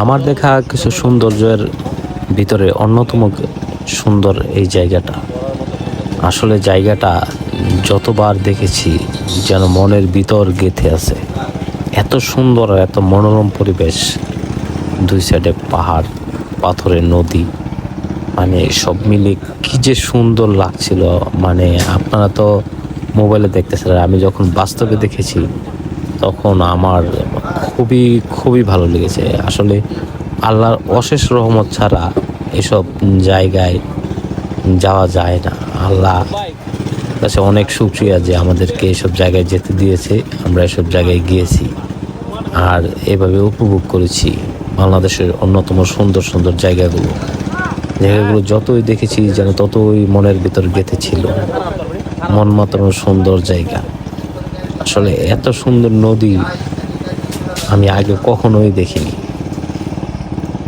আমার দেখা কিছু সৌন্দর্যের ভিতরে অন্যতম সুন্দর এই জায়গাটা। আসলে জায়গাটা যতবার দেখেছি যেন মনের ভিতর গেঁথে আছে। এত সুন্দর আর এত মনোরম পরিবেশ, দুই সাইডে পাহাড়, পাথরের নদী, মানে সব মিলে কি যে সুন্দর লাগছিল। মানে আপনারা তো মোবাইলে দেখতেছেন, আর আমি যখন বাস্তবে দেখেছি তখন আমার খুবই খুবই ভালো লেগেছে। আসলে আল্লাহর অশেষ রহমত ছাড়া এসব জায়গায় যাওয়া যায় না। আল্লাহ কাছে অনেক শুকরিয়া যে আমাদেরকে এসব জায়গায় যেতে দিয়েছে, আমরা এসব জায়গায় গিয়েছি আর এভাবে উপভোগ করেছি বাংলাদেশের অন্যতম সুন্দর সুন্দর জায়গাগুলো। জায়গাগুলো যতই দেখেছি যেন ততই মনের ভিতর গেঁথে ছিল। মন মাতানোর সুন্দর জায়গা। আসলে এত সুন্দর নদী আমি আগে কখনোই দেখিনি।